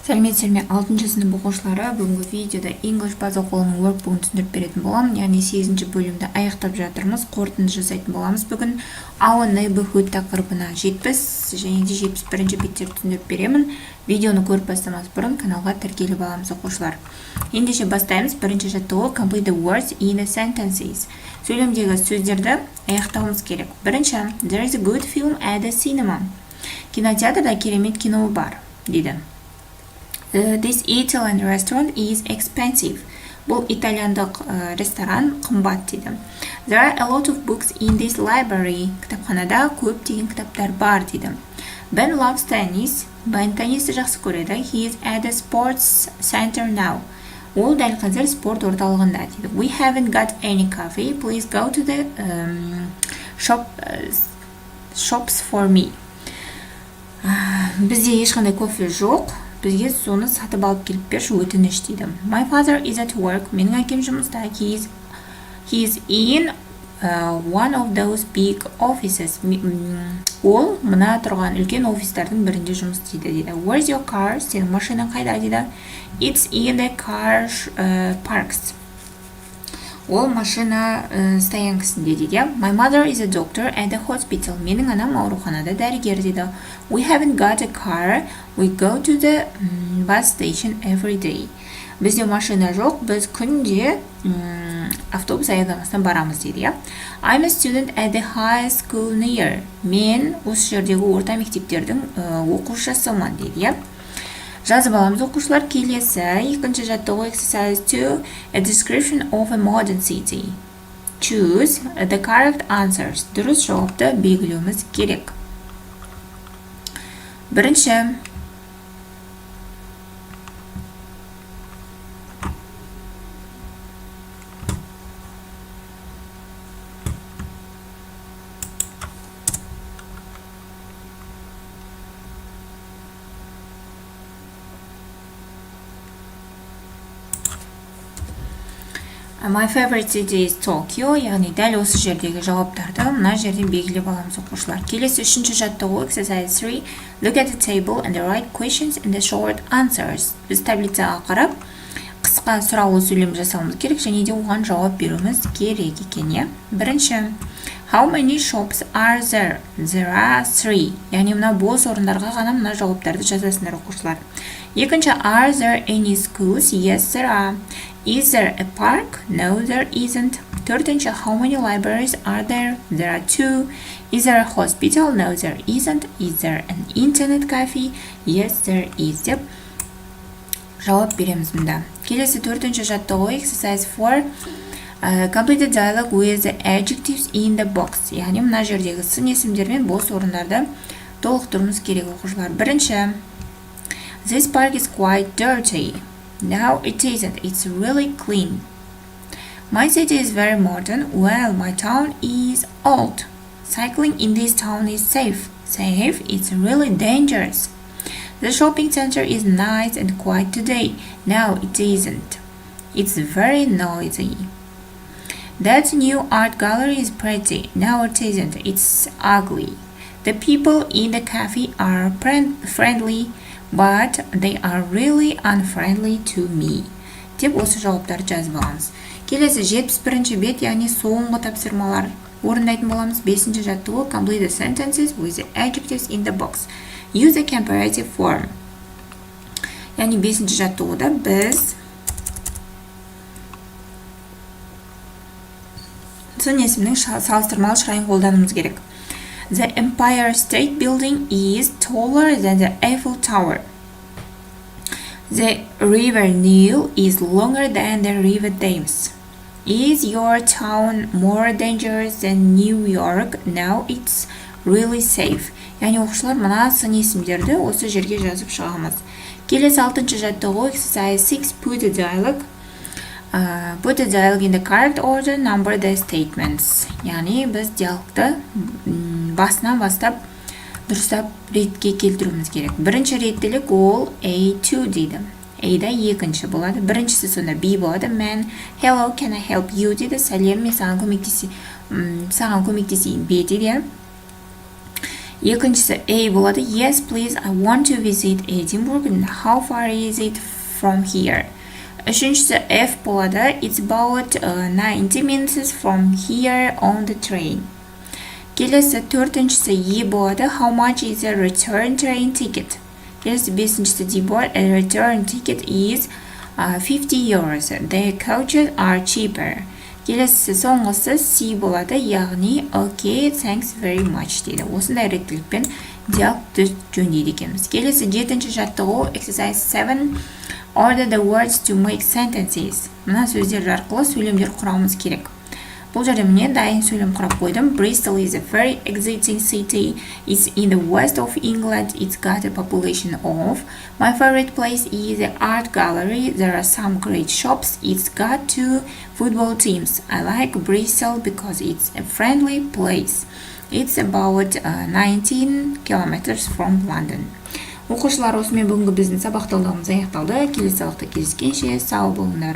Сәлеметсіздер ме? 6-шы сынып оқушылары, бүгінгі видеода English база оқулығының workbook'ын түсіндіріп беретін боламын. Яғни 8-ші бөлімді аяқтап жатырмыз. Қорытынды жасайтын боламыз бүгін. Our neighborhood тақырыбына 70 және де 71-ші беттерді түсіндіріп беремін. Видеоны көріп бастамас бұрын каналға тіркеліп аламыз оқушылар. Ендеше бастаймыз. Бірінші жаттығу complete the words in the sentences. Сөйлемдегі сөздерді аяқтауымыз керек. Бірінші, there is a good film at the cinema. Кинотеатрда керемет кино бар, дейді. This Italian restaurant is expensive. Бұл итальяндық ресторан қымбат, дейді. There are a lot of books in this library. Кітапханада көптеген кітаптар бар, дейді. Ben loves tennis. Ben теннисті жақсы көреді. He is at the sports center now. Ол дәл қазір спорт орталығында, дейді. We haven't got any coffee. Please go to the shops for me. Бізде ешқандай кофе жоқ. Бізге соны сатып алып келіп берші, өтініш, дейді. My father is at work. Менің әкем жұмыста. He is in one of those big offices. Ол мына тұрған үлкен офистардың бірінде жұмыс істейді, дейді. Where's your car? Сенің машинаң қайда, дейді. It's in the car parks. Ол машина стоянкасында, дейді. My mother is a doctor at the hospital. Менің анам ауруханада дәрігер, дейді. We haven't got a car. We go to the bus station every day. Бізде машина жоқ, біз күнде автобус аялдамасына барамыз, дейді. I'm a student at the high school near. Мен осы жердегі орта мектептердің оқушысымын, дейді. Жазып аламыз оқушылар. Келесі екінші жаттығу exercise 2, a description of a modern city. Choose the correct answers. Дұрыс жауапты белгілеуіміз керек. Бірінші, My favorite city is Tokyo. Яғни дәл осы жердегі жауаптарды мына жерден белгілеп аламыз оқушылар. Келесі үшінші жаттығу exercise 3. Look at the table and write questions and the short answers. Біз таблицаға қарап, қысқа сұраулы сөйлем жасауымыз керек және де оған жауап беруіміз керек екен. Бірінші, how many shops are there? There are 3. Яғни мына бос орындарға ғана мына жауаптарды жазасыңдар оқушылар. Екінші, are there any schools? Yes, there are. Is there a park? No, there isn't. Төртінші, how many libraries are there? There are 2. Is there a hospital? No, there isn't. Is there an internet cafe? Yes, there is. Деп жауап береміз мұнда. Келесі төртінші жаттығу exercise 4. Complete the dialogue with the adjectives in the box. Яғни мына жердегі сын есімдермен бос орындарды толықтыруымыз керек оқушылар. Бірінші, this park is quite dirty. No, it isn't. It's really clean. My city is very modern. Well, my town is old. Cycling in this town is safe. Safe? It's really dangerous. The shopping center is nice and quiet today. No, it isn't. It's very noisy. That new art gallery is pretty. No, it isn't. It's ugly. The people in the cafe are friendly. But they are really unfriendly to me. Деп осы жауаптарды жазып аламыз. Келесі 71-ші бет, яғни соңғы тапсырмалар орындайтын боламыз. 5-ші жаттығу complete the sentences with the adjectives in the box. Use the comparative form. Яғни 5-ші жаттығуда біз сын есімнің салыстырмалы шығайын қолдануымыз керек. The Empire State Building is taller than the Eiffel Tower. The River Nile is longer than the River Thames. Is your town more dangerous than New York? No, it's really safe. Яғни оқушылар мына сын есімдерді осы жерге жазып шығамыз. Келесі 6-ші жаттығу exercise 6. Put the dialogue. Put the dialogue in the correct order, number the statements. Яғни біз диалогты басынан бастап дұрыстап ретке келтіруіміз керек. Бірінші реттілік ол A2 дейді. A-да екінші болады. Біріншісі сонда B болады. Man, hello, can I help you дейді. Сәлем, мен саған көмектесейін. B дейді. Екіншісі A болады. Yes, please, I want to visit Edinburgh. How far is it from here? Үшіншісі F болады. It's about 90 minutes from here on the train. Келесі төртіншісі E болады. How much is a return train ticket? Келесі бесіншісі D болады. A return ticket is 50 euros. The coaches are cheaper. Келесі соңғысы C болады, яғни okay, thanks very much дейді. Осындай реттілікпен диалогты жөндейді екенбіз. Келесі жетінші жаттығу exercise 7. Order the words to make sentences. Мына сөздер арқылы сөйлемдер құрамыз керек. Бұл жерде міне дайын сөйлем құрап қойдым. Bristol is a very exciting city. It's in the west of England. It's got a population of. My favorite place is the art gallery. There are some great shops. It's got 2 football teams. I like Bristol because it's a friendly place. It's about 19 kilometers from London. Оқушылар, осымен бүгінгі біздің сабақталығымыз аяқталды. Келесі сабақта кездескенше сау болыңдар.